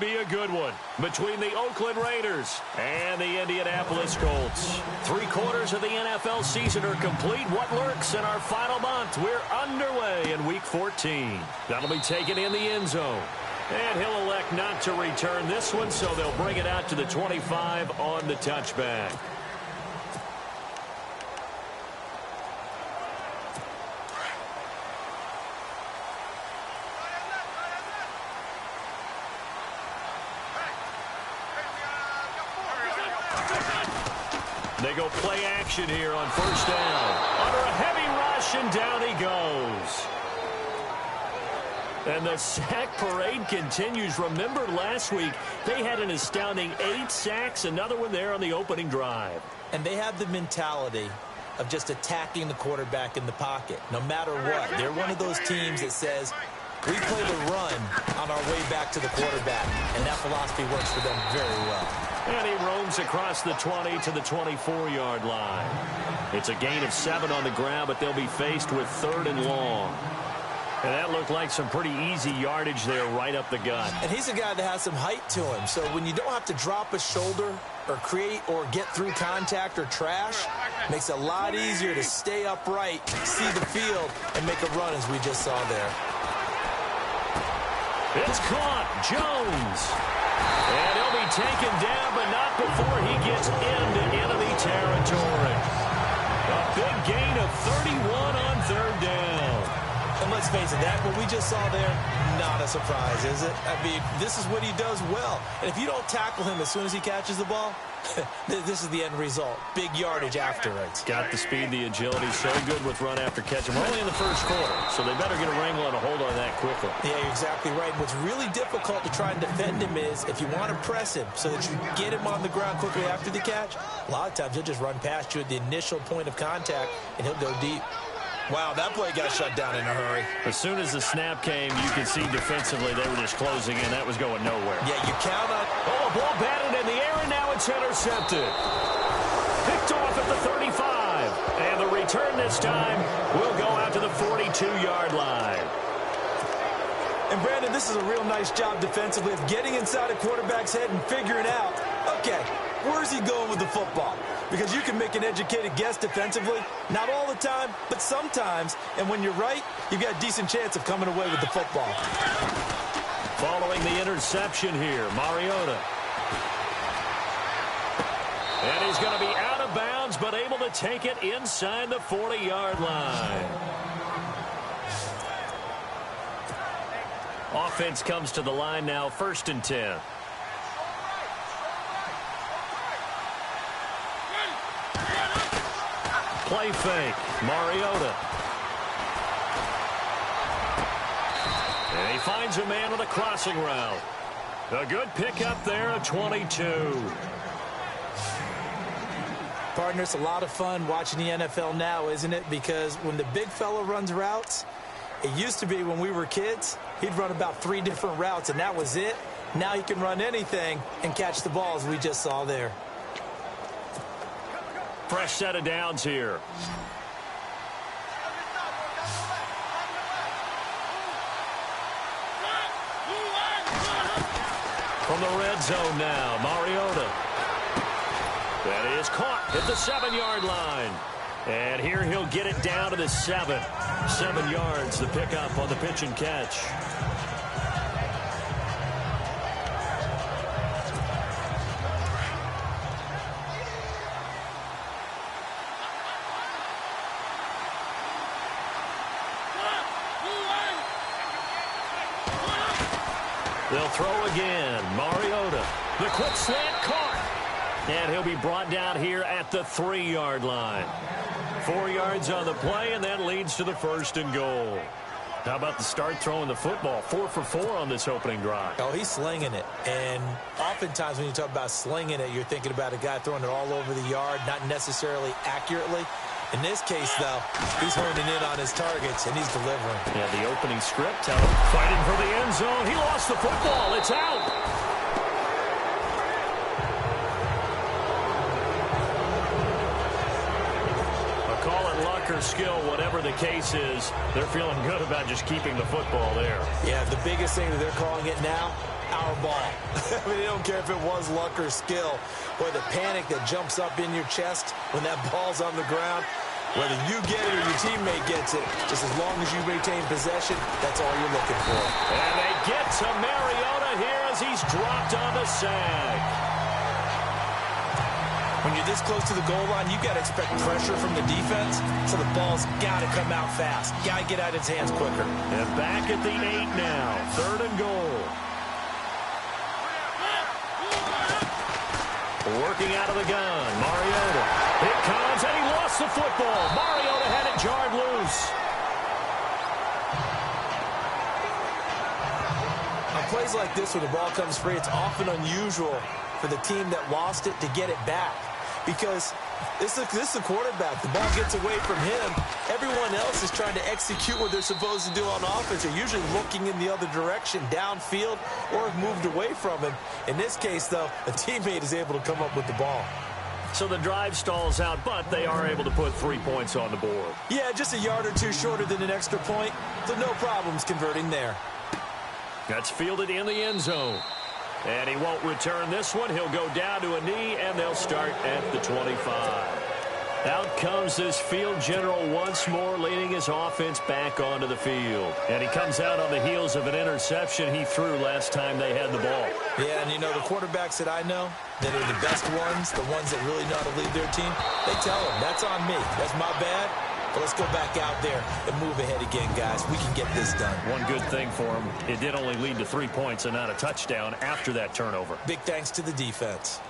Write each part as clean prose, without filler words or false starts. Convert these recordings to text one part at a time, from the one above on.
be a good one between the Oakland Raiders and the Indianapolis Colts. 3/4 of the NFL season are complete. What lurks in our final month? We're underway in Week 14. That'll be taken in the end zone. And he'll elect not to return this one, so they'll bring it out to the 25 on the touchback. They go play action here on first down. Under a heavy rush, and down he goes. And the sack parade continues. Remember last week, they had an astounding 8 sacks, another one there on the opening drive. And they have the mentality of just attacking the quarterback in the pocket, no matter what. They're one of those teams that says, we play the run on our way back to the quarterback, and that philosophy works for them very well. And he roams across the 20 to the 24-yard line. It's a gain of 7 on the ground, but they'll be faced with 3rd and long. And that looked like some pretty easy yardage there right up the gut. And he's a guy that has some height to him, so when you don't have to drop a shoulder or create or get through contact or trash, makes it a lot easier to stay upright, see the field, and make a run as we just saw there. It's caught. Jones. And he'll be taken down, but not before he gets into enemy territory. A big gain of 31 on 3rd down. And let's face it, that what we just saw there, not a surprise, is it? I mean, this is what he does well. And if you don't tackle him as soon as he catches the ball, this is the end result. Big yardage afterwards. Got the speed, the agility, so good with run after catch. We're only in the first quarter, so they better get a wrangle and a hold on that quickly. Yeah, you're exactly right. What's really difficult to try and defend him is if you want to press him so that you get him on the ground quickly after the catch, a lot of times he'll just run past you at the initial point of contact, and he'll go deep. Wow, that play got shut down in a hurry. As soon as the snap came, you could see defensively they were just closing in. That was going nowhere. Yeah, you count on... Oh, a ball batted in the air, and now it's intercepted. Picked off at the 35. And the return this time will go out to the 42-yard line. And, Brandon, this is a real nice job defensively of getting inside a quarterback's head and figuring out, okay, where's he going with the football? Because you can make an educated guess defensively. Not all the time, but sometimes. And when you're right, you've got a decent chance of coming away with the football. Following the interception here, Mariota. And he's going to be out of bounds, but able to take it inside the 40-yard line. Offense comes to the line now, 1st and 10. Play fake, Mariota. And he finds a man with a crossing route. A good pickup there, a 22. Partner, it's a lot of fun watching the NFL now, isn't it? Because when the big fella runs routes, it used to be when we were kids, he'd run about 3 different routes, and that was it. Now he can run anything and catch the ball, as we just saw there. Fresh set of downs here. From the red zone now, Mariota. That is caught at the 7-yard line. And here he'll get it down to the 7. 7 yards, the pickup on the pitch and catch. They'll throw again. Mariota. The quick slant caught. And he'll be brought down here at the 3-yard line. 4 yards on the play, and that leads to the 1st and goal. How about the start throwing the football? 4 for 4 on this opening drive. Oh, he's slinging it. And oftentimes when you talk about slinging it, you're thinking about a guy throwing it all over the yard, not necessarily accurately. In this case, though, he's honing in on his targets, and he's delivering. Yeah, the opening script, fighting for the end zone. He lost the football. It's out. Call it luck or skill, whatever the case is, they're feeling good about just keeping the football there. Yeah, the biggest thing that they're calling it now, our power ball. I mean, I don't care if it was luck or skill. Boy, the panic that jumps up in your chest when that ball's on the ground, whether you get it or your teammate gets it, just as long as you retain possession, that's all you're looking for. And they get to Mariota here as he's dropped on the sag. When you're this close to the goal line, you've got to expect pressure from the defense, so the ball's got to come out fast. Got to get out of his hands quicker. And back at the 8 now, 3rd and goal. Working out of the gun, Mariota. It comes, and he lost the football. Mariota had it jarred loose. On plays like this where the ball comes free, it's often unusual for the team that lost it to get it back. Because this is the quarterback. The ball gets away from him. Everyone else is trying to execute what they're supposed to do on offense. They're usually looking in the other direction, downfield, or have moved away from him. In this case, though, a teammate is able to come up with the ball. So the drive stalls out, but they are able to put 3 points on the board. Yeah, just a yard or two shorter than an extra point, so no problems converting there. That's fielded in the end zone. And he won't return this one. He'll go down to a knee, and they'll start at the 25. Out comes this field general once more, leading his offense back onto the field. And he comes out on the heels of an interception he threw last time they had the ball. Yeah, and you know, the quarterbacks that I know that are the best ones, the ones that really know how to lead their team, they tell them, that's on me. That's my bad. But let's go back out there and move ahead again, guys. We can get this done. One good thing for him, it did only lead to 3 points and not a touchdown after that turnover. Big thanks to the defense.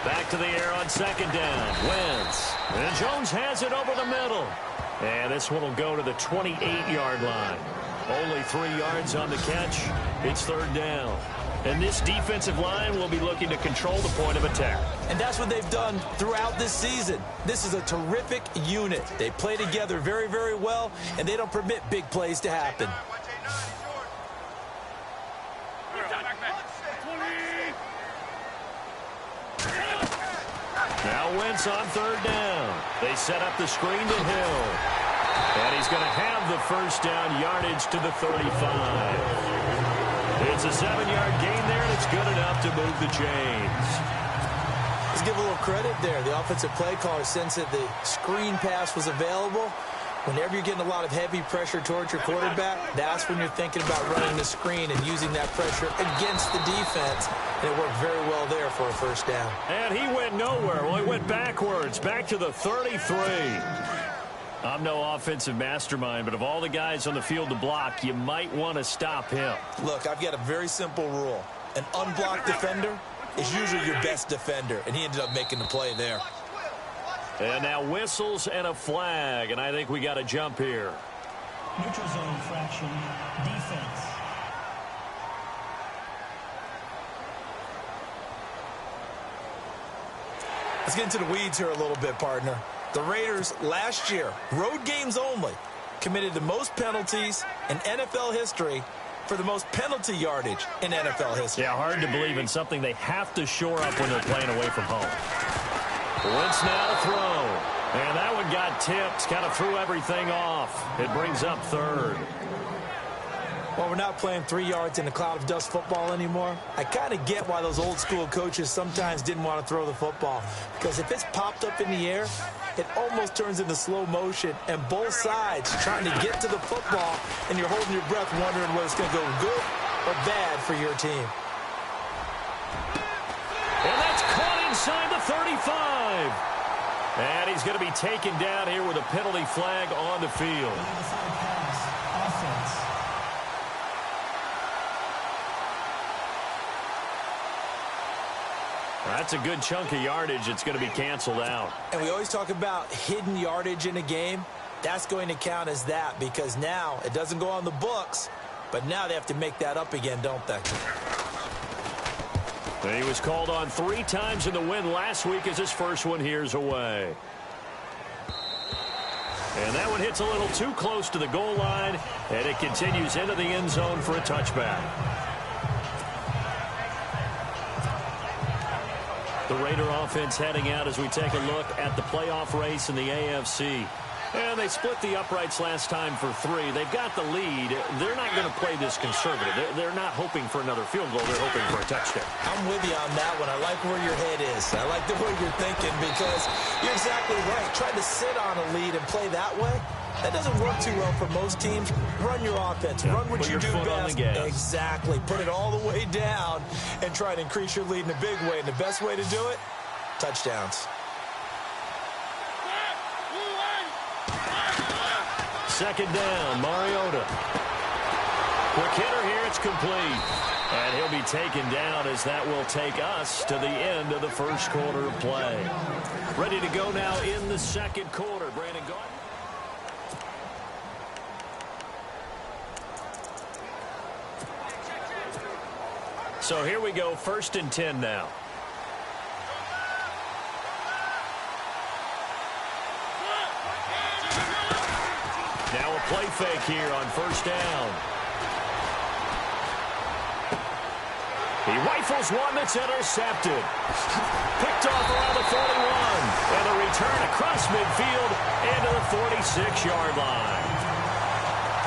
Back to the air on 2nd down. Wentz. And Jones has it over the middle. And this one will go to the 28-yard line. Only 3 yards on the catch. It's 3rd down. And this defensive line will be looking to control the point of attack. And that's what they've done throughout this season. This is a terrific unit. They play together very, very well, and they don't permit big plays to happen. Now Wentz on 3rd down. They set up the screen to Hill. And he's going to have the 1st down, yardage to the 35. It's a 7-yard gain there, and it's good enough to move the chains. Let's give a little credit there. The offensive play caller sensed that the screen pass was available. Whenever you're getting a lot of heavy pressure towards your quarterback, that's when you're thinking about running the screen and using that pressure against the defense. And it worked very well there for a 1st down. And he went nowhere. Well, he went backwards, back to the 33. I'm no offensive mastermind, but of all the guys on the field to block, you might want to stop him. Look, I've got a very simple rule. An unblocked defender is usually your best defender, and he ended up making the play there. And now whistles and a flag, and I think we got a jump here. Neutral zone infraction, defense. Let's get into the weeds here a little bit, partner. The Raiders last year, road games only, committed the most penalties in NFL history for the most penalty yardage in NFL history. Yeah, hard to believe in something they have to shore up when they're playing away from home. Wentz now to throw. And that one got tipped, kind of threw everything off. It brings up 3rd. Well, we're not playing 3 yards in a cloud of dust football anymore. I kind of get why those old school coaches sometimes didn't want to throw the football. Because if it's popped up in the air, it almost turns into slow motion. And both sides trying to get to the football, and you're holding your breath wondering whether it's going to go good or bad for your team. And that's caught inside the 35. And he's going to be taken down here with a penalty flag on the field. That's a good chunk of yardage. It's going to be canceled out. And we always talk about hidden yardage in a game. That's going to count as that because now it doesn't go on the books, but now they have to make that up again, don't they? He was called on 3 times in the win last week as his first one here's away. And that one hits a little too close to the goal line, and it continues into the end zone for a touchback. The Raider offense heading out as we take a look at the playoff race in the AFC. And they split the uprights last time for 3. They've got the lead. They're not going to play this conservative. They're not hoping for another field goal. They're hoping for a touchdown. I'm with you on that one. I like where your head is. I like the way you're thinking because you're exactly right. Trying to sit on a lead and play that way, that doesn't work too well for most teams. Run your offense. Run what you do best. Exactly. Put it all the way down and try to increase your lead in a big way. And the best way to do it, touchdowns. Second down, Mariota. Quick hitter here, it's complete. And he'll be taken down as that will take us to the end of the first quarter of play. Ready to go now in the second quarter. Brandon, go ahead. So here we go, 1st and 10 now. Now a play fake here on 1st down. He rifles one that's intercepted. Picked off around the 41. And a return across midfield into the 46-yard line.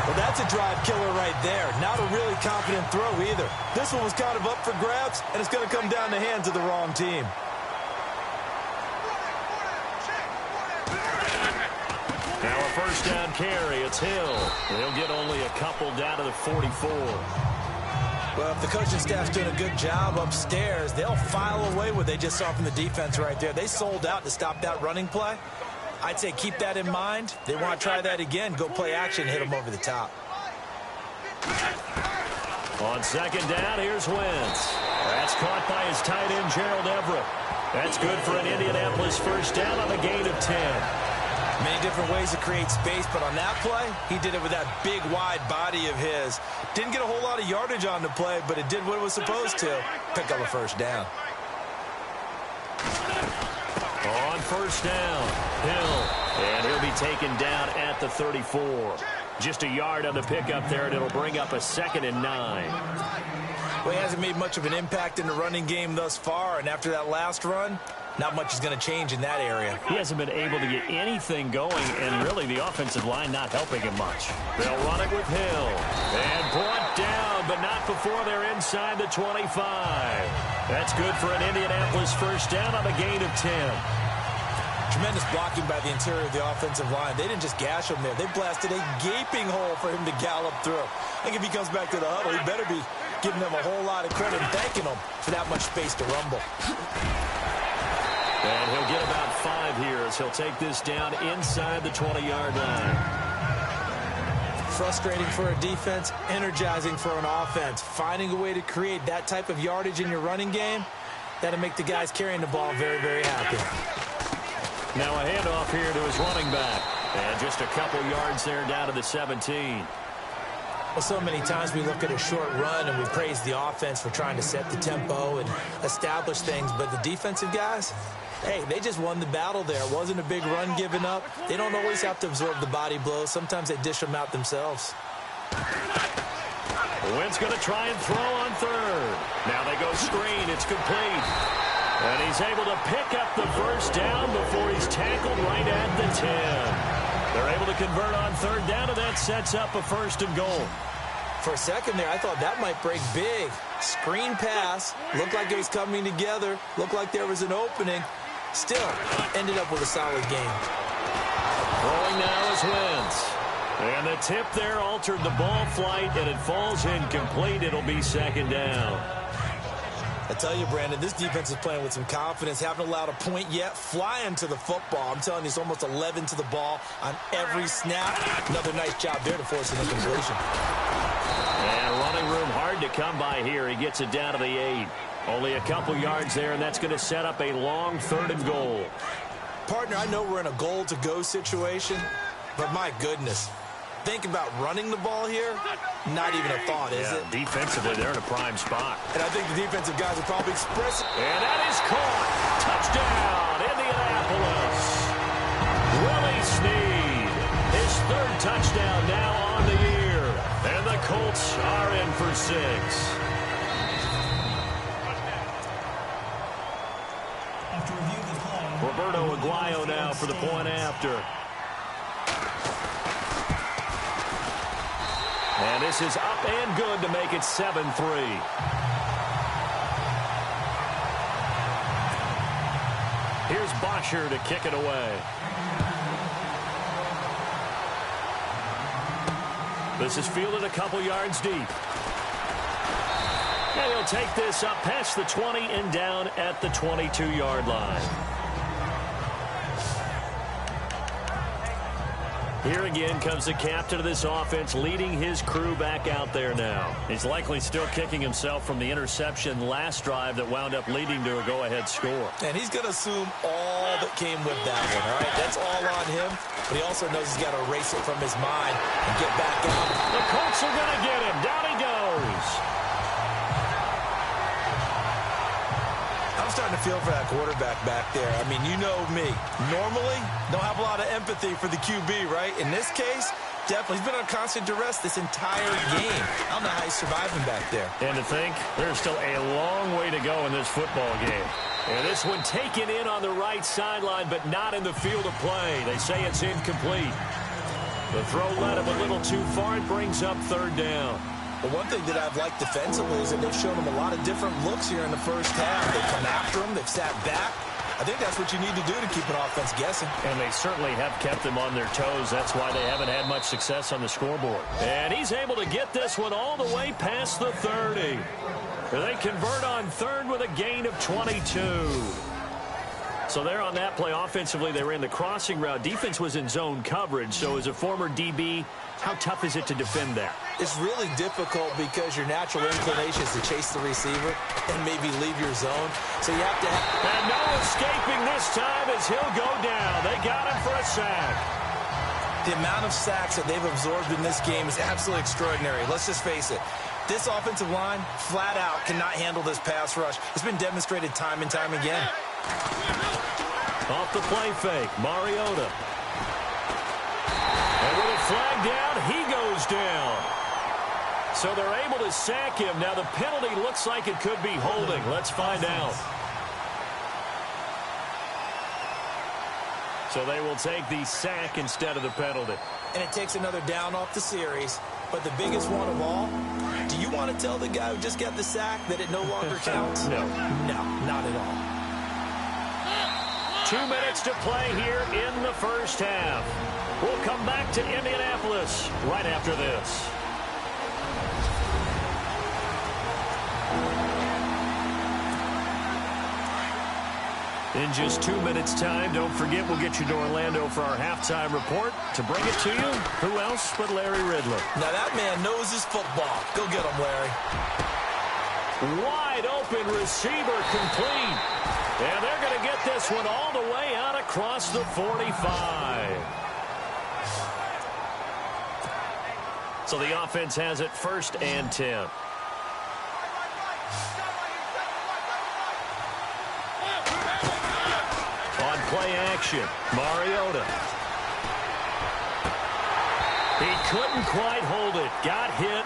Well, that's a drive killer right there. Not a really confident throw either. This one was kind of up for grabs, and it's going to come down the hands of the wrong team. Now a 1st down carry. It's Hill. He'll get only a couple down to the 44. Well, if the coaching staff's doing a good job upstairs, they'll file away what they just saw from the defense right there. They sold out to stop that running play. I'd say keep that in mind. They want to try that again. Go play action, hit them over the top. On 2nd down, here's Wentz. That's caught by his tight end, Gerald Everett. That's good for an Indianapolis 1st down on a gain of 10. Many different ways to create space, but on that play, he did it with that big, wide body of his. Didn't get a whole lot of yardage on the play, but it did what it was supposed to. Pick up a 1st down. On 1st down, Hill. And he'll be taken down at the 34. Just a yard on the pickup there, and it'll bring up a 2nd and 9. Well, he hasn't made much of an impact in the running game thus far, and after that last run, not much is going to change in that area. He hasn't been able to get anything going, and really the offensive line not helping him much. They'll run it with Hill. And brought down, but not before they're inside the 25. That's good for an Indianapolis 1st down on a gain of 10. Tremendous blocking by the interior of the offensive line. They didn't just gash him there. They blasted a gaping hole for him to gallop through. I think if he comes back to the huddle, he better be giving them a whole lot of credit and thanking them for that much space to rumble. And he'll get about 5 here as he'll take this down inside the 20-yard line. Frustrating for a defense, energizing for an offense. Finding a way to create that type of yardage in your running game, that'll make the guys carrying the ball very, very happy. Now a handoff here to his running back. And just a couple yards there down to the 17. Well, so many times we look at a short run and we praise the offense for trying to set the tempo and establish things, but the defensive guys, hey, they just won the battle there. It wasn't a big run given up. They don't always have to absorb the body blows. Sometimes they dish them out themselves. Wentz going to try and throw on 3rd. Now they go screen. It's complete. And he's able to pick up the 1st down before he's tackled right at the 10. They're able to convert on 3rd down, and that sets up a 1st and goal. For a second there, I thought that might break big. Screen pass. Looked like it was coming together. Looked like there was an opening. Still, ended up with a solid game. Throwing now is Wentz. And the tip there altered the ball flight, and it falls incomplete. It'll be 2nd down. I tell you, Brandon, this defense is playing with some confidence. Haven't allowed a point yet. Flying to the football. I'm telling you, it's almost 11 to the ball on every snap. Another nice job there to force an incompletion. And running room hard to come by here. He gets it down to the 8. Only a couple yards there, and that's going to set up a long 3rd and goal. Partner, I know we're in a goal-to-go situation, but my goodness. Think about running the ball here. Not even a thought, is it? Defensively, they're in a prime spot. And I think the defensive guys are probably expressing. And that is caught. Touchdown, Indianapolis. Willie Snead. His 3rd touchdown now on the year. And the Colts are in for 6. now for the point after. And this is up and good to make it 7-3. Here's Bosher to kick it away. This is fielded a couple yards deep. And he'll take this up past the 20 and down at the 22-yard line. Here again comes the captain of this offense, leading his crew back out there now. He's likely still kicking himself from the interception last drive that wound up leading to a go-ahead score. And he's going to assume all that came with that one, all right? That's all on him, but he also knows he's got to erase it from his mind and get back out. The Colts are going to get him. Down he goes. I'm starting to feel for that quarterback back there. I mean, you know me. Normally, don't have a lot of empathy for the QB, right? In this case, definitely. He's been on constant duress this entire game. I don't know how he's surviving back there. And to think, there's still a long way to go in this football game. And this one taken in on the right sideline, but not in the field of play. They say it's incomplete. The throw led him a little too far. It brings up third down. But one thing that I've liked defensively is that they've shown him a lot of different looks here in the first half. They've come after him. They've sat back. I think that's what you need to do to keep an offense guessing. And they certainly have kept them on their toes. That's why they haven't had much success on the scoreboard. And he's able to get this one all the way past the 30. They convert on third with a gain of 22. So there on that play, offensively, they ran the crossing route. Defense was in zone coverage. So as a former DB, how tough is it to defend that? It's really difficult because your natural inclination is to chase the receiver and maybe leave your zone. So you have to And no escaping this time as he'll go down. They got him for a sack. The amount of sacks that they've absorbed in this game is absolutely extraordinary. Let's just face it. This offensive line, flat out, cannot handle this pass rush. It's been demonstrated time and time again. Off the play fake, Mariota. And with a flag down, he goes down. So they're able to sack him. Now the penalty looks like it could be holding. Let's find out. So they will take the sack instead of the penalty. And it takes another down off the series. But the biggest one of all, do you want to tell the guy who just got the sack that it no longer counts? No. No, not at all. 2 minutes to play here in the first half. We'll come back to Indianapolis right after this. In just 2 minutes' time, don't forget we'll get you to Orlando for our halftime report. To bring it to you, who else but Larry Ridler? Now that man knows his football. Go get him, Larry. Wide open receiver complete. And they're going to get this one all the way out across the 45. So the offense has it 1st and 10. On play action, Mariota. He couldn't quite hold it. Got hit.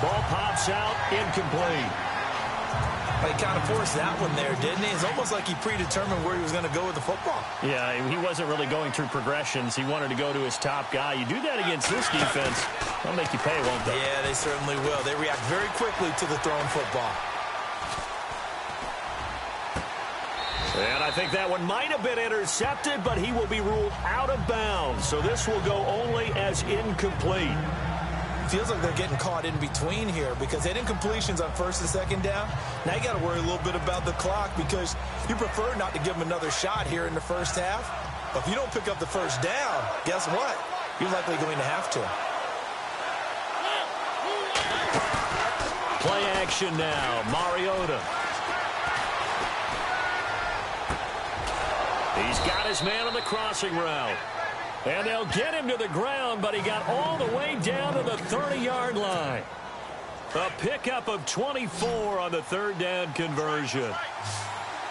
Ball pops out, incomplete. He kind of forced that one there, didn't he? It's almost like he predetermined where he was going to go with the football. Yeah, he wasn't really going through progressions. He wanted to go to his top guy. You do that against this defense, they'll make you pay, won't they? Yeah, they certainly will. They react very quickly to the thrown football. And I think that one might have been intercepted, but he will be ruled out of bounds. So this will go only as incomplete. Feels like they're getting caught in between here because they had incompletions on 1st and 2nd down. Now you got to worry a little bit about the clock because you prefer not to give them another shot here in the first half. But if you don't pick up the first down, guess what? You're likely going to have to. Play action now. Mariota. He's got his man on the crossing route. And they'll get him to the ground, but he got all the way down to the 30-yard line. A pickup of 24 on the 3rd down conversion.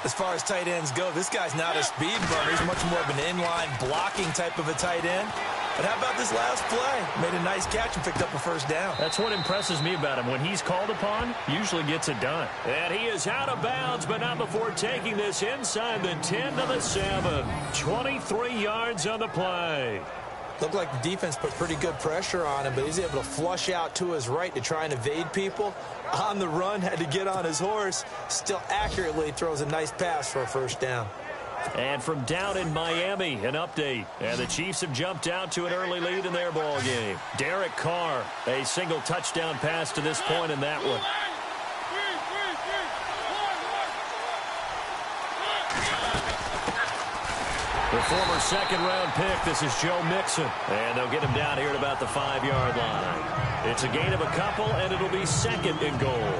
As far as tight ends go, this guy's not a speed runner. He's much more of an inline blocking type of a tight end. But how about this last play? Made a nice catch and picked up a first down. That's what impresses me about him. When he's called upon, usually gets it done. And he is out of bounds, but not before taking this inside the 10 to the 7. 23 yards on the play. Looked like the defense put pretty good pressure on him, but he's able to flush out to his right to try and evade people. On the run, had to get on his horse. Still accurately throws a nice pass for a first down. And from down in Miami, an update. And the Chiefs have jumped out to an early lead in their ball game. Derek Carr, a single touchdown pass to this point in that one. The former second-round pick, this is Joe Mixon. And they'll get him down here at about the 5-yard line. It's a gain of a couple, and it'll be second and goal.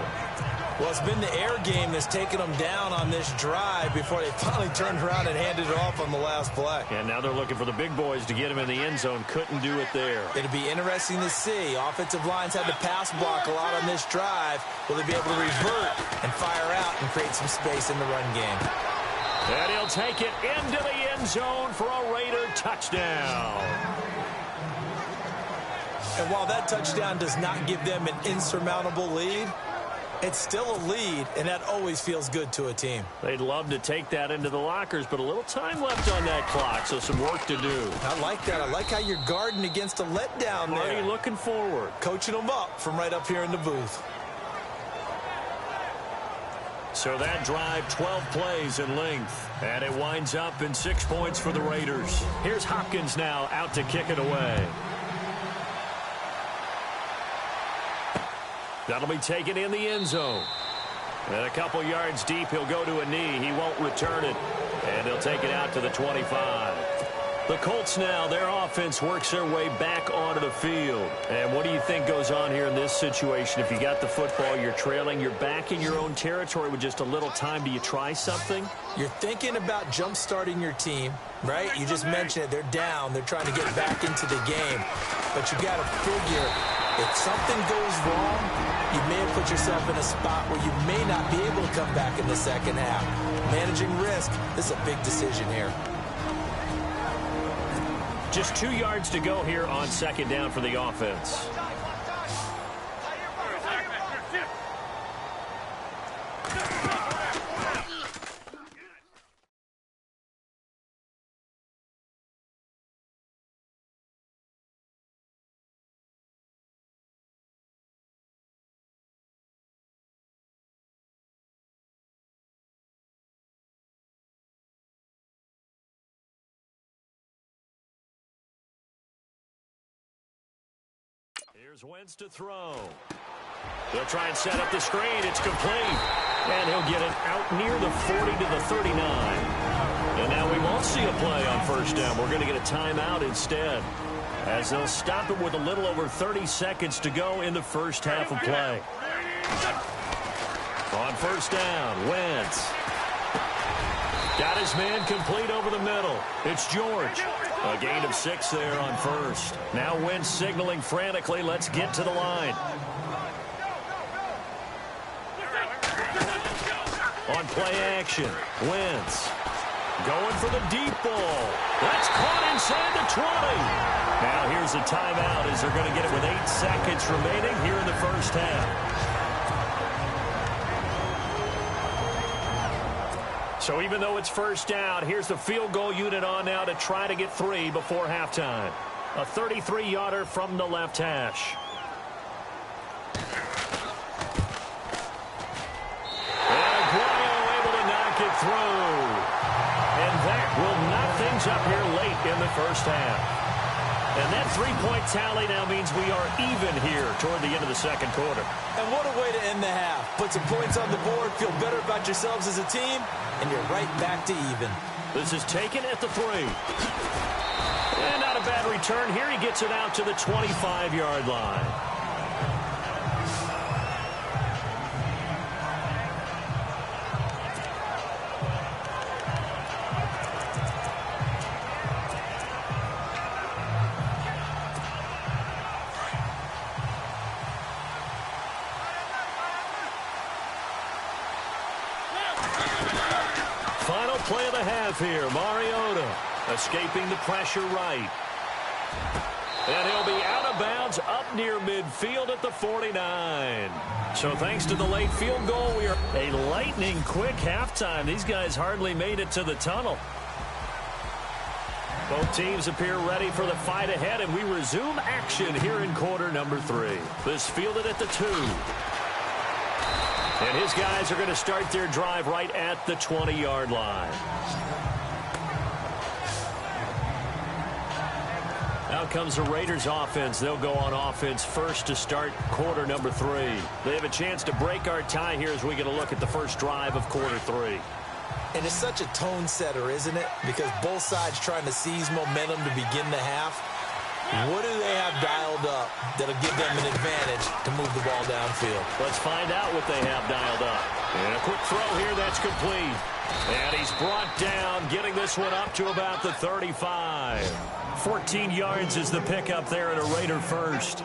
Well, it's been the air game that's taken them down on this drive before they finally turned around and handed it off on the last play. And now they're looking for the big boys to get him in the end zone. Couldn't do it there. It'll be interesting to see. Offensive lines had to pass block a lot on this drive. Will they be able to revert and fire out and create some space in the run game? And he'll take it into the end zone for a Raider touchdown. And while that touchdown does not give them an insurmountable lead, it's still a lead, and that always feels good to a team. They'd love to take that into the lockers, but a little time left on that clock, so some work to do. I like that. I like how you're guarding against a letdown there. Already looking forward. Coaching them up from right up here in the booth. So that drive, 12 plays in length, and it winds up in 6 points for the Raiders. Here's Hopkins now out to kick it away. That'll be taken in the end zone. And a couple yards deep, he'll go to a knee. He won't return it, and he'll take it out to the 25. The Colts now, their offense works their way back onto the field. And what do you think goes on here in this situation? If you got the football, you're trailing, you're back in your own territory with just a little time. Do you try something? You're thinking about jump-starting your team, right? You just mentioned it. They're down. They're trying to get back into the game. But you got to figure, if something goes wrong, you may have put yourself in a spot where you may not be able to come back in the second half. Managing risk, this is a big decision here. Just 2 yards to go here on second down for the offense. Here's Wentz to throw. They'll try and set up the screen. It's complete. And he'll get it out near the 40 to the 39. And now we won't see a play on first down. We're going to get a timeout instead, as they'll stop it with a little over 30 seconds to go in the first half of play. On first down, Wentz. Got his man complete over the middle. It's George. A gain of 6 there on first. Now Wentz signaling frantically, let's get to the line. On play action, Wentz going for the deep ball. That's caught inside the 20. Now here's a timeout as they're going to get it with 8 seconds remaining here in the first half. So even though it's first down, here's the field goal unit on now to try to get 3 before halftime. A 33-yarder from the left hash. And Aguayo able to knock it through. And that will knock things up here late in the first half. And that 3-point tally now means we are even here toward the end of the second quarter. And what a way to end the half. Put some points on the board, feel better about yourselves as a team, and you're right back to even. This is taken at the 3. And not a bad return here. He gets it out to the 25-yard line. Final play of the half here. Mariota escaping the pressure right. And he'll be out of bounds up near midfield at the 49. So thanks to the late field goal, we are a lightning quick halftime. These guys hardly made it to the tunnel. Both teams appear ready for the fight ahead, and we resume action here in quarter number 3. This fielded at the 2. And his guys are going to start their drive right at the 20-yard line. Now comes the Raiders offense. They'll go on offense first to start quarter number 3. They have a chance to break our tie here as we get a look at the first drive of quarter 3. And it's such a tone setter, isn't it? Because both sides trying to seize momentum to begin the half. What do they have dialed up that'll give them an advantage to move the ball downfield? Let's find out what they have dialed up. And a quick throw here that's complete. And he's brought down, getting this one up to about the 35. 14 yards is the pickup there at a Raider first.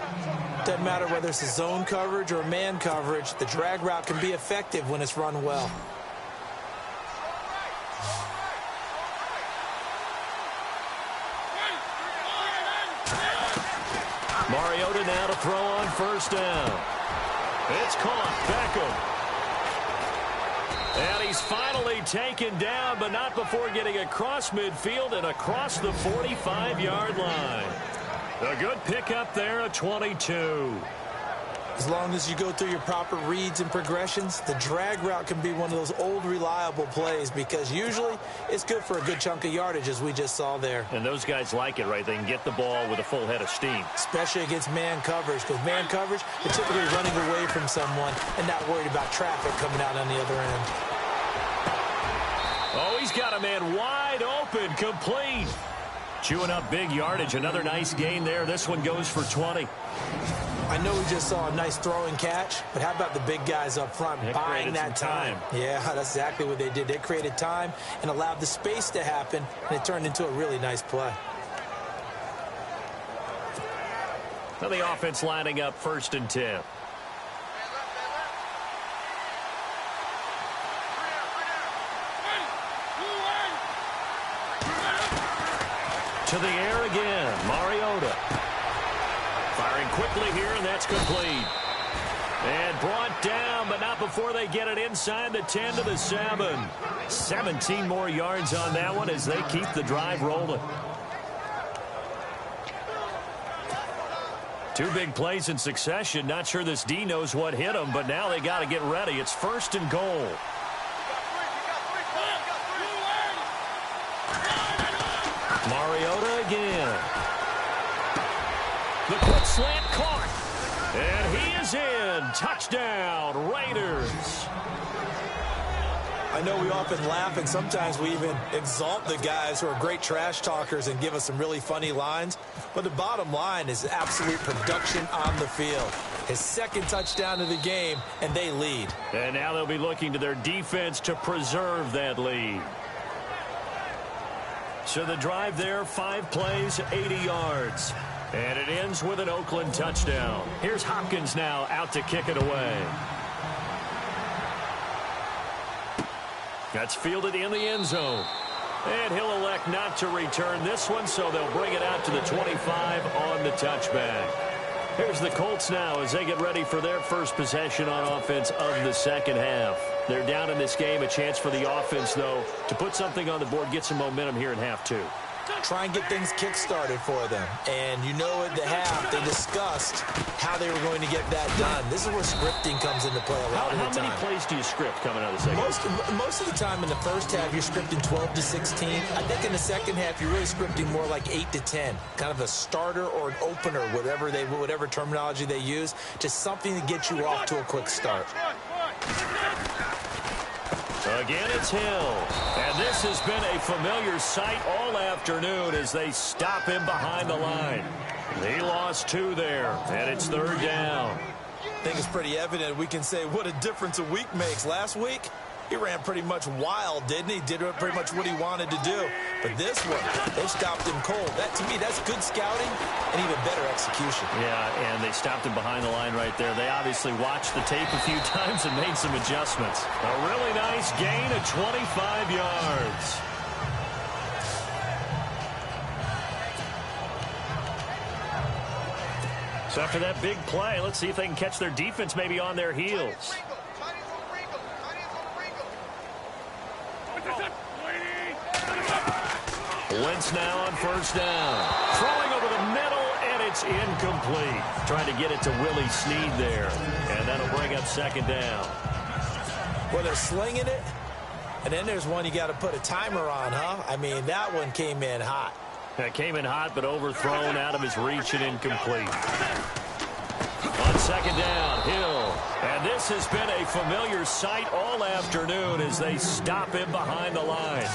Doesn't matter whether it's a zone coverage or man coverage, the drag route can be effective when it's run well. Mariota now to throw on first down. It's caught. Beckham. And he's finally taken down, but not before getting across midfield and across the 45-yard line. A good pickup there at 22. As long as you go through your proper reads and progressions, the drag route can be one of those old reliable plays because usually it's good for a good chunk of yardage, as we just saw there. And those guys like it, right? They can get the ball with a full head of steam. Especially against man coverage, because man coverage, they're typically running away from someone and not worried about traffic coming out on the other end. Oh, he's got a man wide open, complete. Chewing up big yardage. Another nice gain there. This one goes for 20. I know we just saw a nice throw and catch, but how about the big guys up front buying that time? Yeah, that's exactly what they did. They created time and allowed the space to happen, and it turned into a really nice play. Now the offense lining up 1st and 10. To the air again, Mariota. Firing quickly here, and that's complete. And brought down, but not before they get it inside the 10 to the 7. 17 more yards on that one as they keep the drive rolling. 2 big plays in succession. Not sure this D knows what hit them, but now they got to get ready. It's 1st and goal. Mariota again. The quick slant caught. And he is in. Touchdown, Raiders. I know we often laugh, and sometimes we even exalt the guys who are great trash talkers and give us some really funny lines. But the bottom line is absolute production on the field. His 2nd touchdown of the game, and they lead. And now they'll be looking to their defense to preserve that lead. So the drive there, 5 plays, 80 yards. And it ends with an Oakland touchdown. Here's Hopkins now out to kick it away. That's fielded in the end zone. And he'll elect not to return this one, so they'll bring it out to the 25 on the touchback. Here's the Colts now as they get ready for their first possession on offense of the second half. They're down in this game. A chance for the offense, though, to put something on the board, get some momentum here in half 2. Try and get things kick-started for them. And you know at the half, they discussed how they were going to get that done. This is where scripting comes into play a lot of the time. How many plays do you script coming out of the second half? Most of the time in the first half, you're scripting 12 to 16. I think in the second half, you're really scripting more like 8 to 10. Kind of a starter or an opener, whatever terminology they use. Just something to get you off to a quick start. Again, it's Hill. And this has been a familiar sight all afternoon as they stop him behind the line. He lost 2 there, and it's 3rd down. I think it's pretty evident we can say what a difference a week makes. Last week, he ran pretty much wild, didn't he? Did pretty much what he wanted to do. But this one, they stopped him cold. That, to me, that's good scouting and even better execution. Yeah, and they stopped him behind the line right there. They obviously watched the tape a few times and made some adjustments. A really nice gain of 25 yards. So after that big play, let's see if they can catch their defense maybe on their heels. Wentz now on first down. Throwing over the middle, and it's incomplete. Trying to get it to Willie Snead there. And that'll bring up second down. Well, they're slinging it. And then there's one you got to put a timer on, huh? I mean, that one came in hot. That came in hot, but overthrown, out of his reach and incomplete. On second down, Hill. And this has been a familiar sight all afternoon as they stop him behind the line.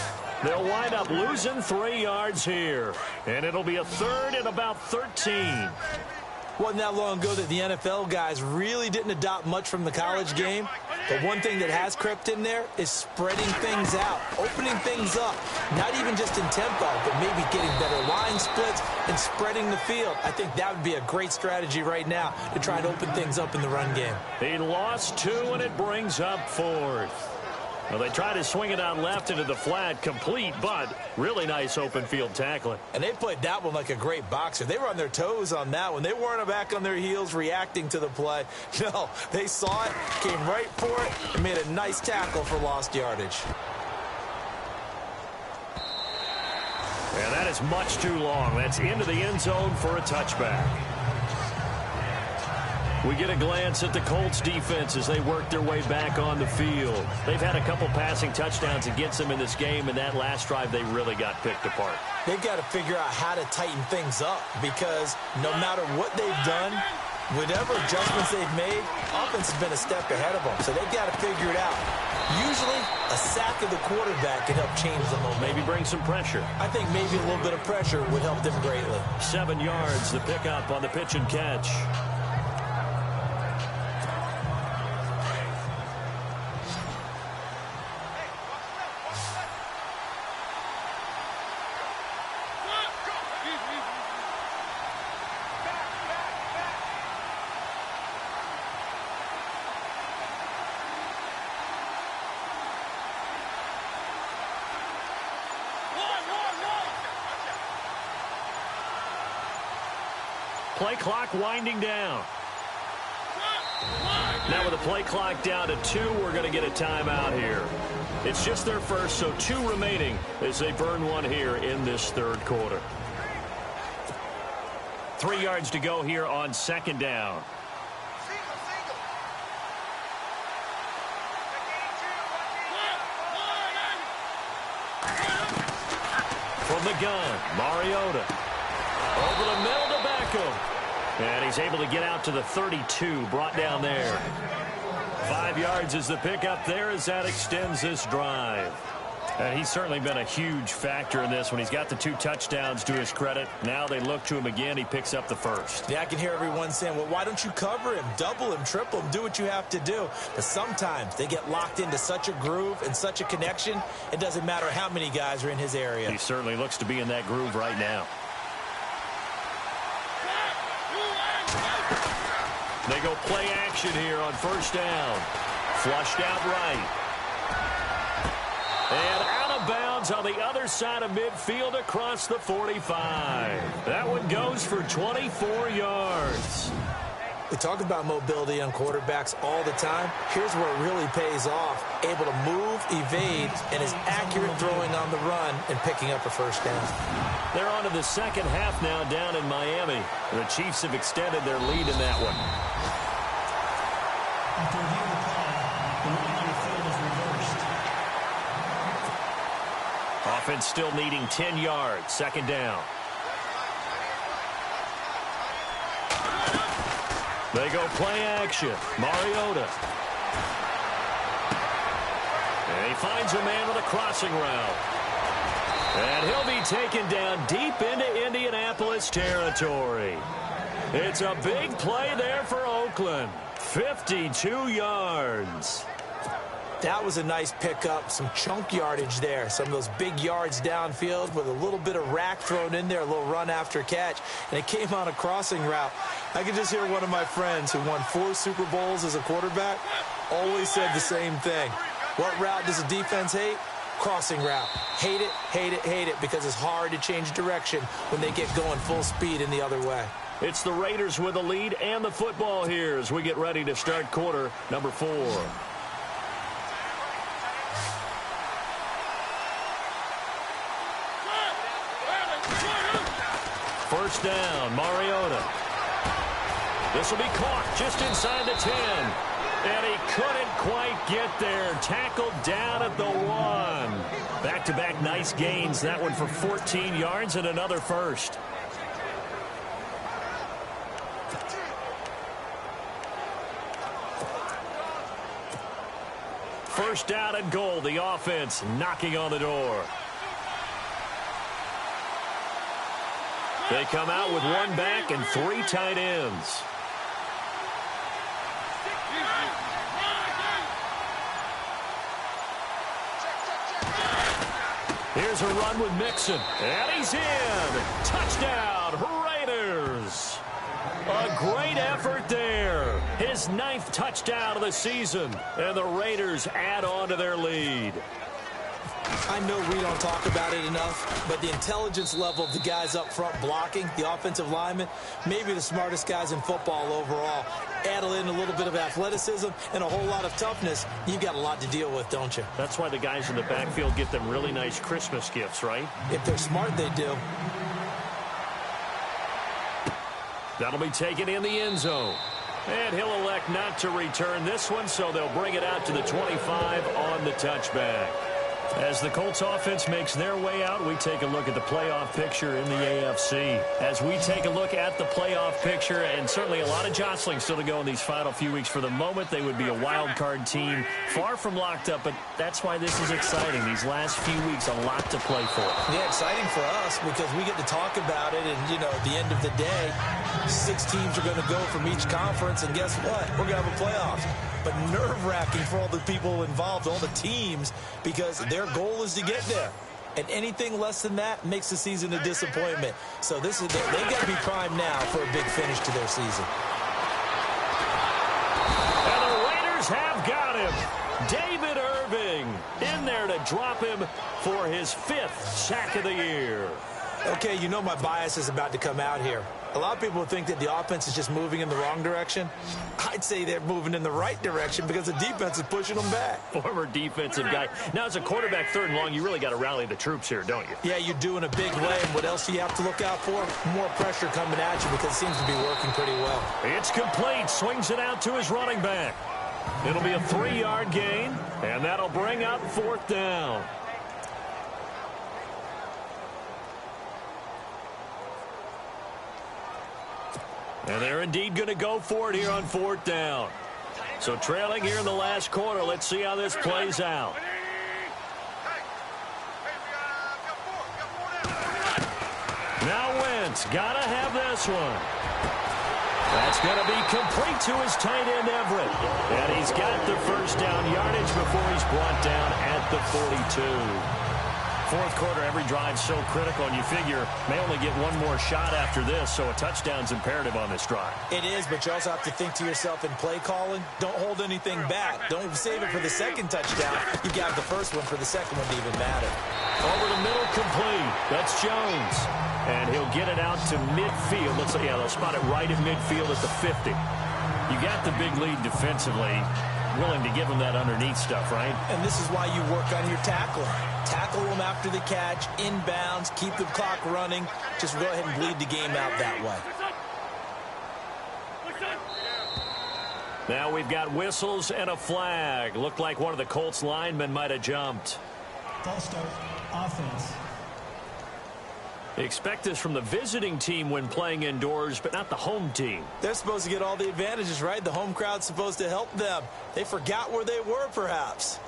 They'll wind up losing 3 yards here. And it'll be a third and about 13. Wasn't that long ago that the NFL guys really didn't adopt much from the college game. But one thing that has crept in there is spreading things out, opening things up, not even just in tempo, but maybe getting better line splits and spreading the field. I think that would be a great strategy right now to try and open things up in the run game. He lost 2, and it brings up 4th. Well, they try to swing it out left into the flat, complete, but really nice open field tackling. And they played that one like a great boxer. They were on their toes on that one. They weren't back on their heels reacting to the play. No, they saw it, came right for it, and made a nice tackle for lost yardage. And that is much too long. That's into the end zone for a touchback. We get a glance at the Colts defense as they work their way back on the field. They've had a couple passing touchdowns against them in this game, and that last drive they really got picked apart. They've got to figure out how to tighten things up because no matter what they've done, whatever adjustments they've made, offense has been a step ahead of them. So they've got to figure it out. Usually, a sack of the quarterback can help change the momentum. Maybe bring some pressure. I think maybe a little bit of pressure would help them greatly. 7 yards, the pickup on the pitch and catch. Play clock winding down. Now with the play clock down to 2, we're going to get a timeout here. It's just their first, so 2 remaining as they burn one here in this third quarter. 3 yards to go here on second down. From the gun, Mariota. Over the middle to Beckham. And he's able to get out to the 32, brought down there. 5 yards is the pickup there as that extends this drive. And he's certainly been a huge factor in this when he's got the 2 touchdowns to his credit. Now they look to him again. He picks up the first. Yeah, I can hear everyone saying, well, why don't you cover him, double him, triple him, do what you have to do. But sometimes they get locked into such a groove and such a connection, it doesn't matter how many guys are in his area. He certainly looks to be in that groove right now. They go play action here on first down. Flushed out right. And out of bounds on the other side of midfield across the 45. That one goes for 24 yards. We talk about mobility on quarterbacks all the time. Here's where it really pays off. Able to move, evade, and is accurate throwing on the run and picking up a first down. They're on to the second half now down in Miami. The Chiefs have extended their lead in that one. After review of the play, the running on the field is reversed. Offense still needing 10 yards. Second down. They go play action. Mariota. And he finds a man with a crossing route. And he'll be taken down deep into Indianapolis territory. It's a big play there for Oakland. 52 yards. That was a nice pickup, some chunk yardage there. Some of those big yards downfield with a little bit of rack thrown in there, a little run after catch. And it came on a crossing route. I could just hear one of my friends who won 4 Super Bowls as a quarterback always said the same thing. What route does the defense hate? Crossing route. Hate it, hate it, hate it, because it's hard to change direction when they get going full speed in the other way. It's the Raiders with the lead and the football here as we get ready to start quarter number 4. First down, Mariota. This will be caught just inside the 10. And he couldn't quite get there. Tackled down at the 1. Back-to-back nice gains. That one for 14 yards and another first. First down and goal. The offense knocking on the door. They come out with 1 back and 3 tight ends. Here's a run with Mixon. And he's in. Touchdown, Raiders. A great effort there. His 9th touchdown of the season. And the Raiders add on to their lead. I know we don't talk about it enough, but the intelligence level of the guys up front blocking, the offensive linemen, maybe the smartest guys in football overall. Add in a little bit of athleticism and a whole lot of toughness. You've got a lot to deal with, don't you? That's why the guys in the backfield get them really nice Christmas gifts, right? If they're smart, they do. That'll be taken in the end zone. And he'll elect not to return this one, so they'll bring it out to the 25 on the touchback. As the Colts offense makes their way out, we take a look at the playoff picture in the AFC. As we take a look at the playoff picture, and certainly a lot of jostling still to go in these final few weeks. For the moment, they would be a wild card team, far from locked up, but that's why this is exciting. These last few weeks, a lot to play for. Yeah, exciting for us because we get to talk about it, and, you know, at the end of the day, 6 teams are going to go from each conference, and guess what? We're going to have a playoff. But nerve-wracking for all the people involved, all the teams, because their goal is to get there. And anything less than that makes the season a disappointment. So this is they've got to be primed now for a big finish to their season. And the Raiders have got him. David Irving in there to drop him for his 5th sack of the year. Okay, you know my bias is about to come out here. A lot of people think that the offense is just moving in the wrong direction. I'd say they're moving in the right direction because the defense is pushing them back. Former defensive guy. Now, as a quarterback 3rd and long, you really got to rally the troops here, don't you? Yeah, you do in a big way. And what else do you have to look out for? More pressure coming at you because it seems to be working pretty well. It's complete. Swings it out to his running back. It'll be a 3-yard gain, and that'll bring up 4th down. And they're indeed going to go for it here on 4th down. So trailing here in the last quarter. Let's see how this plays out. Now Wentz got to have this one. That's going to be complete to his tight end Everett. And he's got the first down yardage before he's brought down at the 42. 4th quarter, every drive so critical, and you figure may only get one more shot after this, so a touchdown's imperative on this drive. It is, but you also have to think to yourself in play calling, don't hold anything back. Don't save it for the second touchdown. You got the first one for the second one to even matter. Over the middle, complete. That's Jones. And he'll get it out to midfield. Looks like, yeah, they'll spot it right at midfield at the 50. You got the big lead defensively. Willing to give them that underneath stuff, right? And this is why you work on your tackling. Tackle them after the catch, inbounds, keep the clock running. Just go ahead and bleed the game out that way. Now we've got whistles and a flag. Looked like one of the Colts linemen might have jumped. False start, offense. Expect this from the visiting team when playing indoors, but not the home team. They're supposed to get all the advantages, right? The home crowd's supposed to help them. They forgot where they were, perhaps.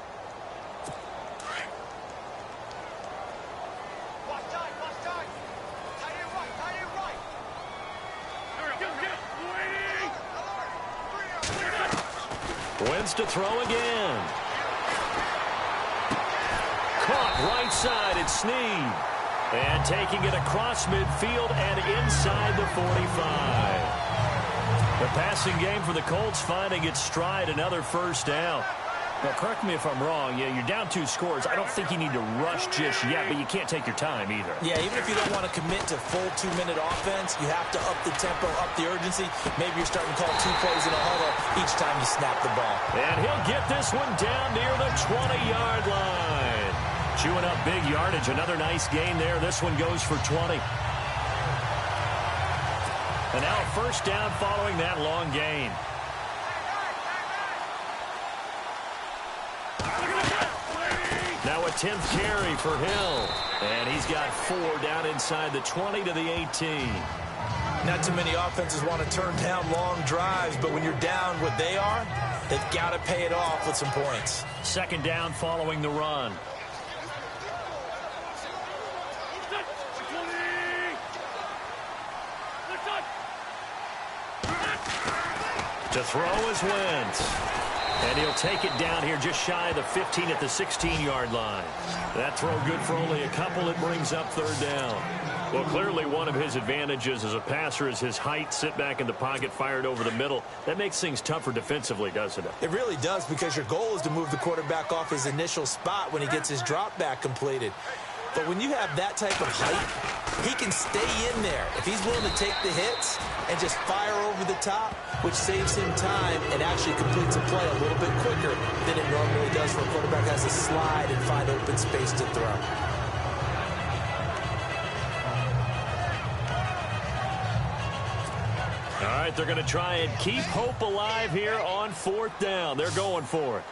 Wentz to throw again. Caught right side, it's Snead. And taking it across midfield and inside the 45. The passing game for the Colts finding its stride, another first down. Well, correct me if I'm wrong. Yeah, you're down 2 scores. I don't think you need to rush just yet, but you can't take your time either. Yeah, even if you don't want to commit to full 2-minute offense, you have to up the tempo, up the urgency. Maybe you're starting to call 2 plays in a huddle each time you snap the ball. And he'll get this one down near the 20-yard line. Chewing up big yardage. Another nice gain there. This one goes for 20. And now a first down following that long gain. Now a 10th carry for Hill. And he's got 4 down inside the 20 to the 18. Not too many offenses want to turn down long drives, but when you're down what they are, they've got to pay it off with some points. Second down following the run. To throw is Wentz. And he'll take it down here just shy of the 15 at the 16-yard line. That throw good for only a couple. It brings up third down. Well, clearly one of his advantages as a passer is his height. Sit back in the pocket, fired over the middle. That makes things tougher defensively, doesn't it? It really does, because your goal is to move the quarterback off his initial spot when he gets his drop back completed. But when you have that type of height, he can stay in there if he's willing to take the hits and just fire over the top, which saves him time and actually completes a play a little bit quicker than it normally does for a quarterback who has to slide and find open space to throw. All right, they're going to try and keep hope alive here on 4th down. They're going for it.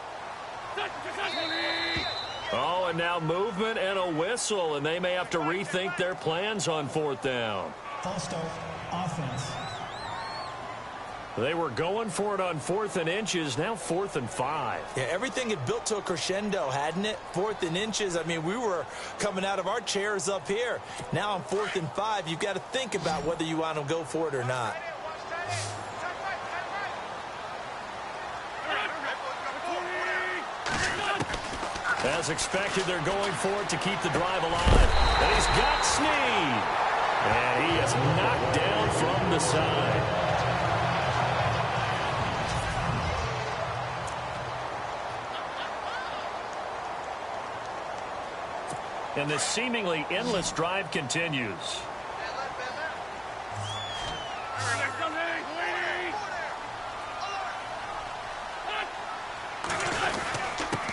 Oh, and now movement and a whistle, and they may have to rethink their plans on 4th down. False start, offense. They were going for it on 4th and inches, now 4th and 5. Yeah, everything had built to a crescendo, hadn't it? 4th and inches. I mean, we were coming out of our chairs up here. Now on 4th and 5, you've got to think about whether you want to go for it or not. As expected, they're going for it to keep the drive alive. And he's got Snead. And he is knocked down from the side. And this seemingly endless drive continues.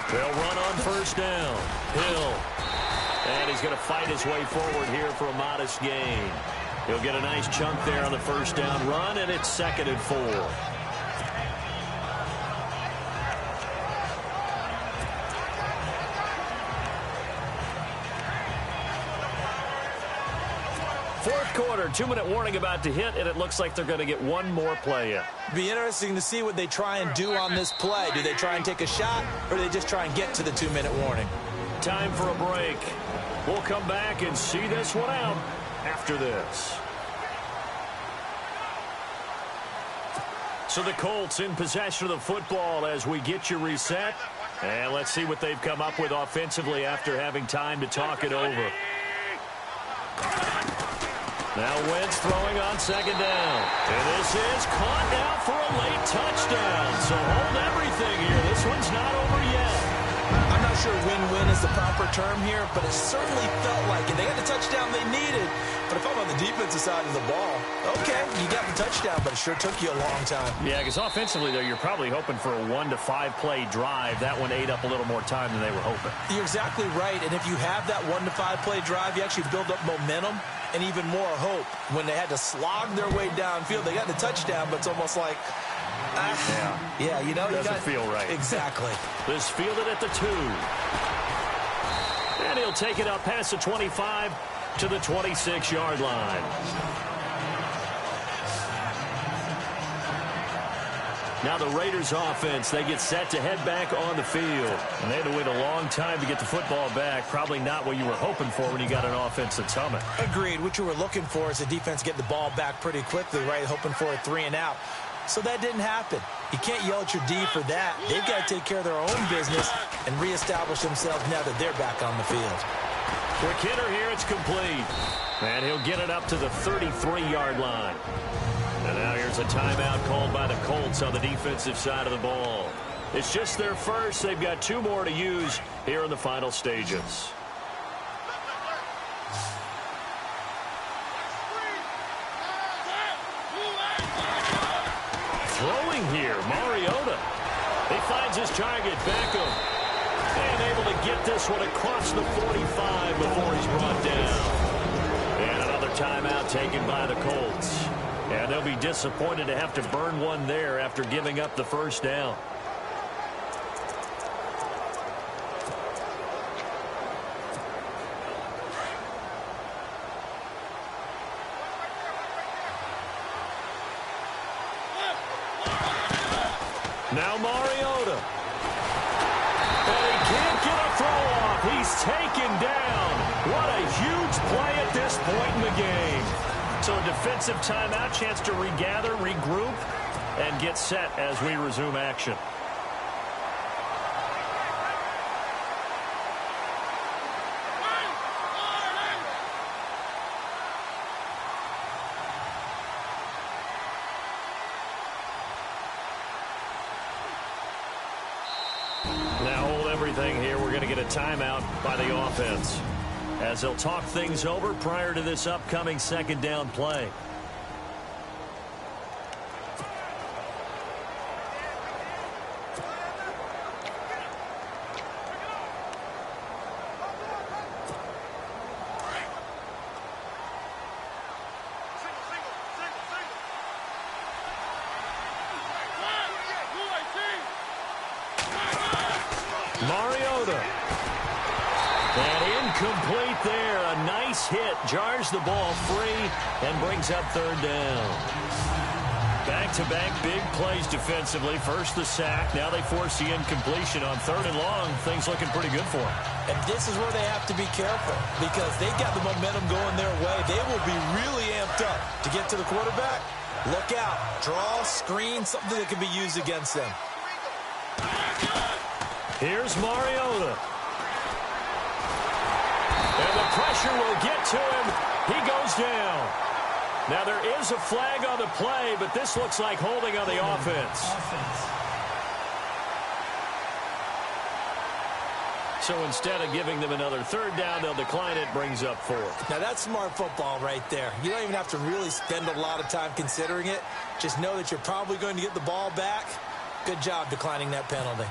They'll run on first down. Hill. And he's going to fight his way forward here for a modest gain. He'll get a nice chunk there on the first down run, and it's 2nd and 4. Fourth quarter, 2-minute warning about to hit, and it looks like they're going to get one more play in. Be interesting to see what they try and do on this play. Do they try and take a shot, or do they just try and get to the 2-minute warning? Time for a break. We'll come back and see this one out after this. So the Colts in possession of the football as we get you reset. And let's see what they've come up with offensively after having time to talk it over. Now Wentz throwing on 2nd down. And this is caught now for a late touchdown. So hold everything here. This one's not over yet. I'm not sure win-win is the proper term here, but it certainly felt like it. They got the touchdown they needed. But if I'm on the defensive side of the ball, okay, you got the touchdown, but it sure took you a long time. Yeah, because offensively, though, you're probably hoping for a 1 to 5 play drive. That one ate up a little more time than they were hoping. You're exactly right. And if you have that 1 to 5 play drive, you actually build up momentum and even more hope. When they had to slog their way downfield, they got the touchdown, but it's almost like, yeah, you know, doesn't feel right. Exactly. This fielded at the 2. And he'll take it up past the 25 to the 26-yard line. Now the Raiders offense, they get set to head back on the field. And they had to wait a long time to get the football back. Probably not what you were hoping for when you got an offense that's humming. Agreed. What you were looking for is the defense getting the ball back pretty quickly, right? Hoping for a 3 and out. So that didn't happen. You can't yell at your D for that. They've got to take care of their own business and reestablish themselves now that they're back on the field. Quick hitter here, it's complete. And he'll get it up to the 33-yard line. And now here's a timeout called by the Colts on the defensive side of the ball. It's just their first. They've got 2 more to use here in the final stages. Throwing here, Mariota. He finds his target, Beckham. And able to get this one across the 45 before he's brought down. And another timeout taken by the Colts. And they'll be disappointed to have to burn one there after giving up the first down. Now Mariota. And he can't get a throw off. He's taken down. What a huge play at this point in the game. So a defensive timeout, chance to regather, regroup, and get set as we resume action. Now hold everything here. We're going to get a timeout by the offense as they'll talk things over prior to this upcoming second down play. Mariota. And incomplete there. A nice hit. Jars the ball free and brings up third down. Back-to-back big plays defensively. First the sack. Now they force the incompletion on third and long. Things looking pretty good for them. And this is where they have to be careful because they've got the momentum going their way. They will be really amped up to get to the quarterback. Look out. Draw, screen, something that can be used against them. Here's Mariota. And the pressure will get to him. He goes down. Now there is a flag on the play, but this looks like holding on the offense. So instead of giving them another third down, they'll decline it, brings up 4. Now that's smart football right there. You don't even have to really spend a lot of time considering it. Just know that you're probably going to get the ball back. Good job declining that penalty.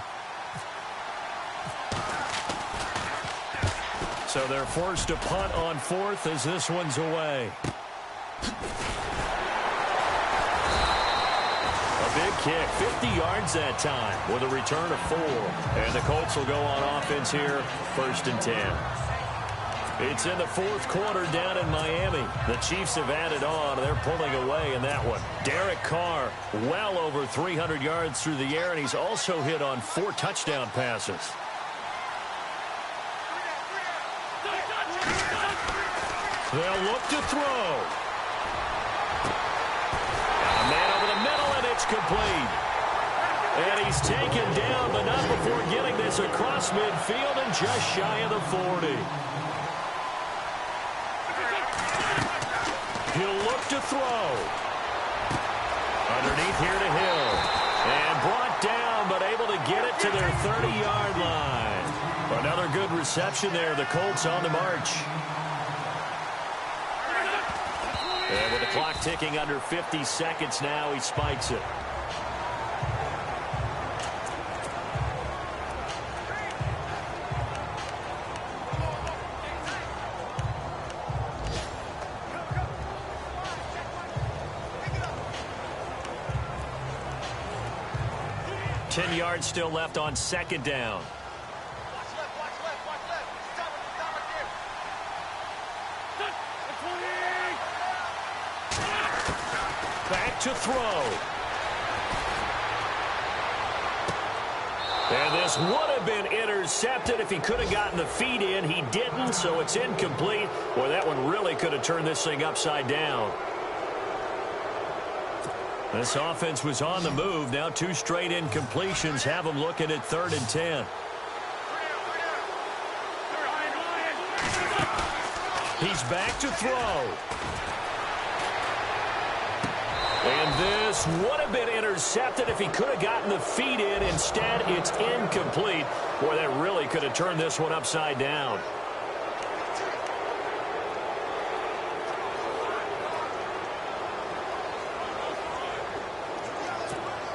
So they're forced to punt on 4th as this one's away. A big kick, 50 yards that time with a return of 4. And the Colts will go on offense here, 1st and 10. It's in the 4th quarter down in Miami. The Chiefs have added on. They're pulling away in that one. Derek Carr, well over 300 yards through the air, and he's also hit on 4 touchdown passes. They'll look to throw. A man over the middle, and it's complete. And he's taken down, but not before getting this across midfield and just shy of the 40. He'll look to throw. Underneath here to Hill. And brought down, but able to get it to their 30-yard line. Another good reception there. The Colts on the march. And with the clock ticking under 50 seconds now, he spikes it. Ten yards still left on second down. Back to throw. And this would have been intercepted if he could have gotten the feet in. He didn't, so it's incomplete. Boy, that one really could have turned this thing upside down. This offense was on the move. Now 2 straight incompletions have them looking at 3rd and 10. He's back to throw. And this would have been intercepted if he could have gotten the feet in. Instead, it's incomplete. Boy, that really could have turned this one upside down.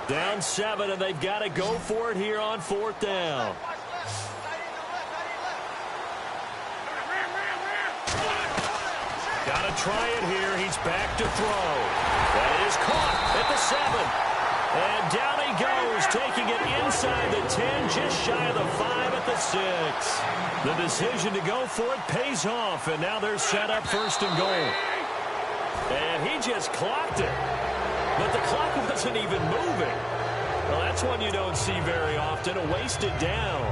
Down 7, and they've got to go for it here on 4th down. Got to try it here. He's back to throw. That is caught at the 7. And down he goes, taking it inside the 10, just shy of the 5 at the 6. The decision to go for it pays off, and now they're set up 1st and goal. And he just clocked it. But the clock wasn't even moving. Well, that's one you don't see very often, a wasted down.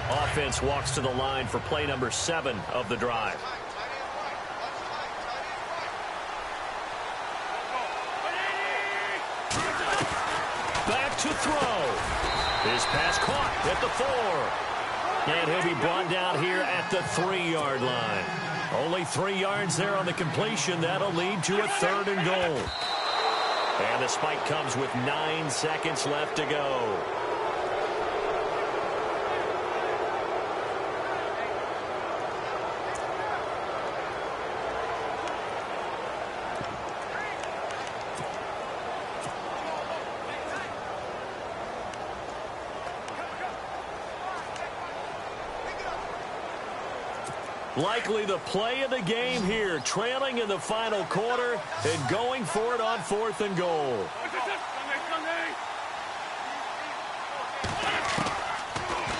Offense walks to the line for play number 7 of the drive. Back to throw. His pass caught at the 4. And he'll be brought down here at the 3-yard line. Only 3 yards there on the completion. That'll lead to a 3rd and goal. And the spike comes with 9 seconds left to go. Likely the play of the game here, trailing in the final quarter and going for it on 4th and goal.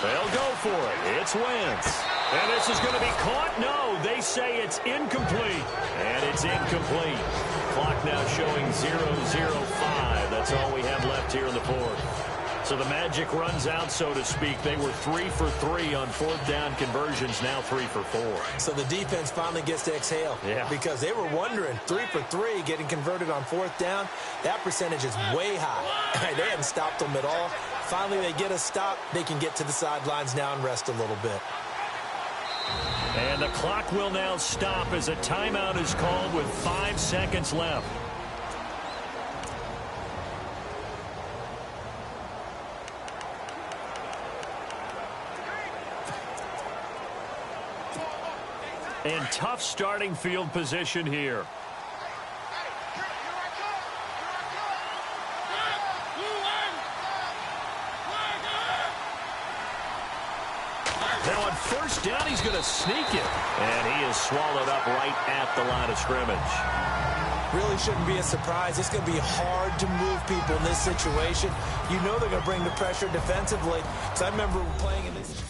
They'll go for it. It's Wentz. And this is going to be caught? No, they say it's incomplete. And it's incomplete. Clock now showing 0:05. That's all we have left here in the 4th. So the magic runs out, so to speak. They were 3 for 3 on 4th down conversions, now 3 for 4. So the defense finally gets to exhale. Yeah. Because they were wondering, 3 for 3 getting converted on 4th down. That percentage is way high. They hadn't stopped them at all. Finally, they get a stop. They can get to the sidelines now and rest a little bit. And the clock will now stop as a timeout is called with 5 seconds left. And tough starting field position here. Now on 1st down, he's going to sneak it. And he is swallowed up right at the line of scrimmage. Really shouldn't be a surprise. It's going to be hard to move people in this situation. You know they're going to bring the pressure defensively. Because I remember playing in this.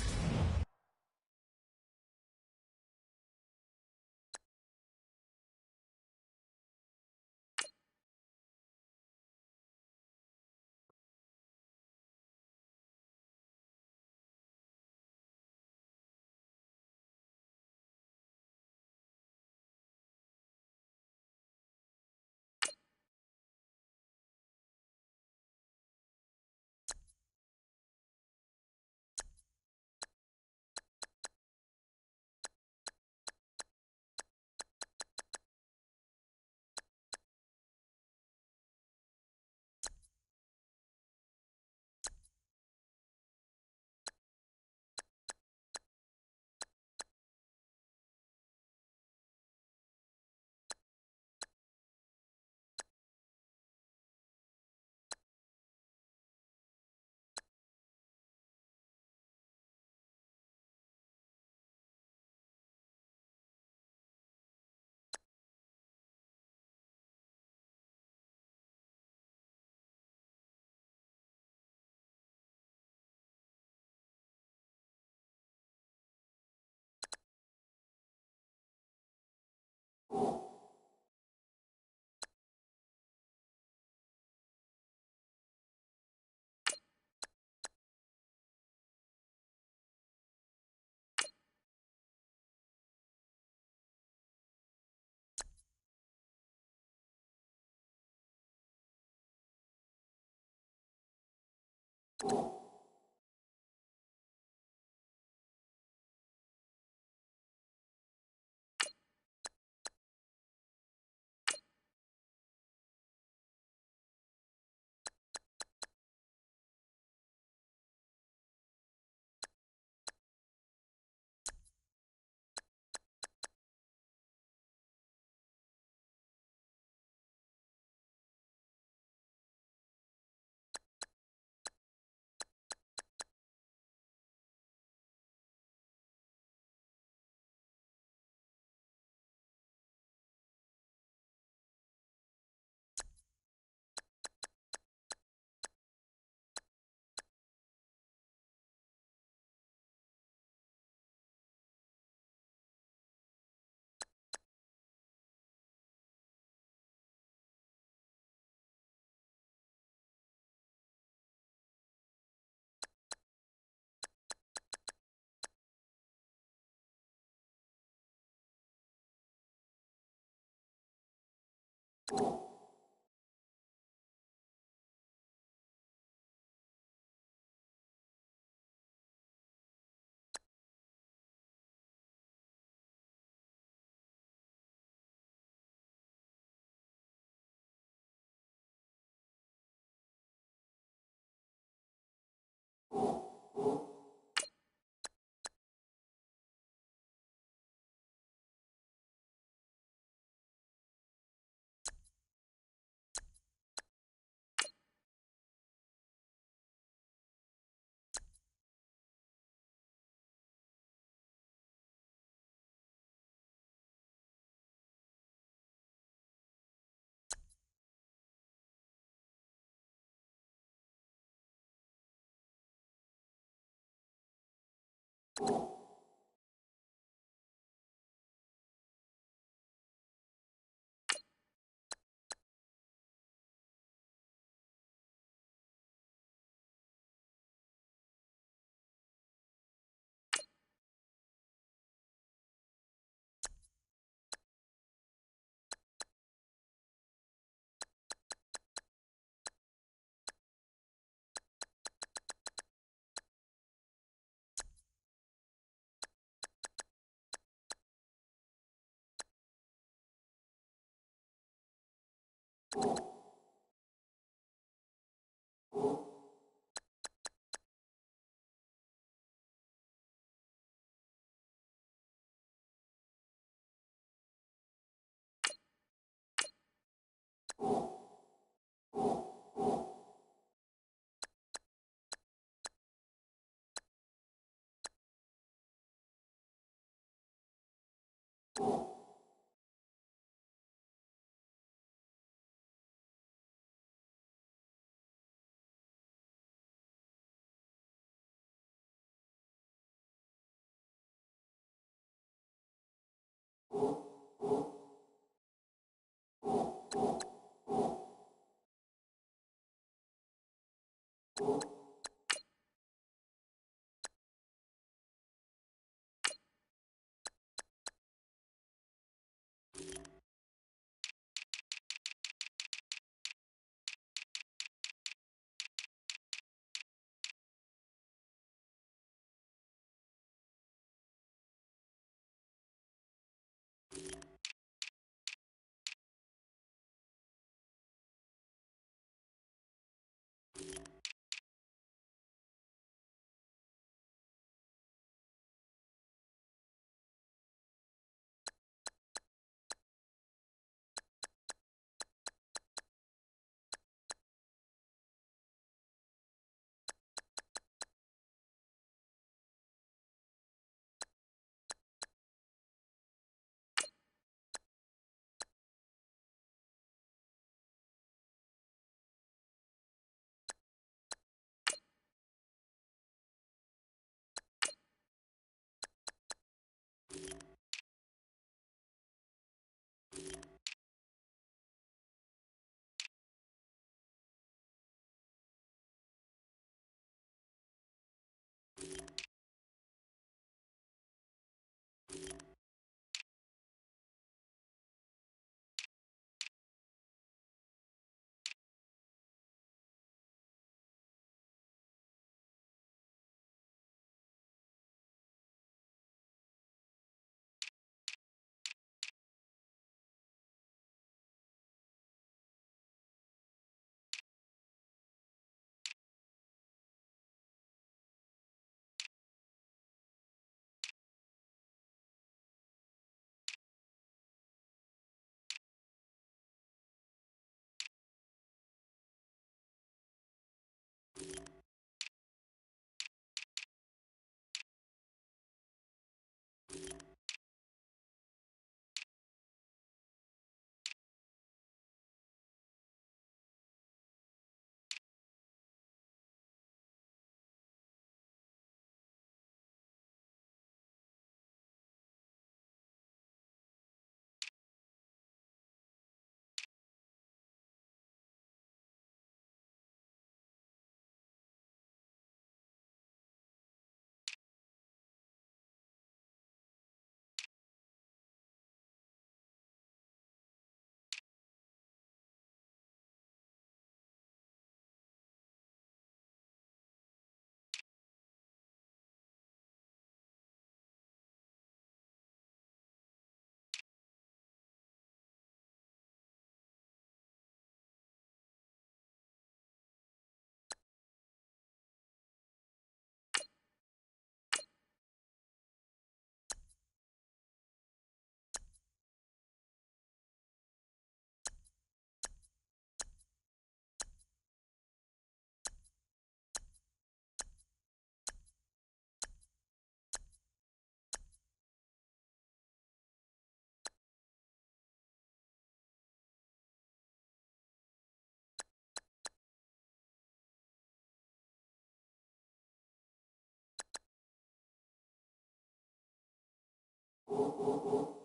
you.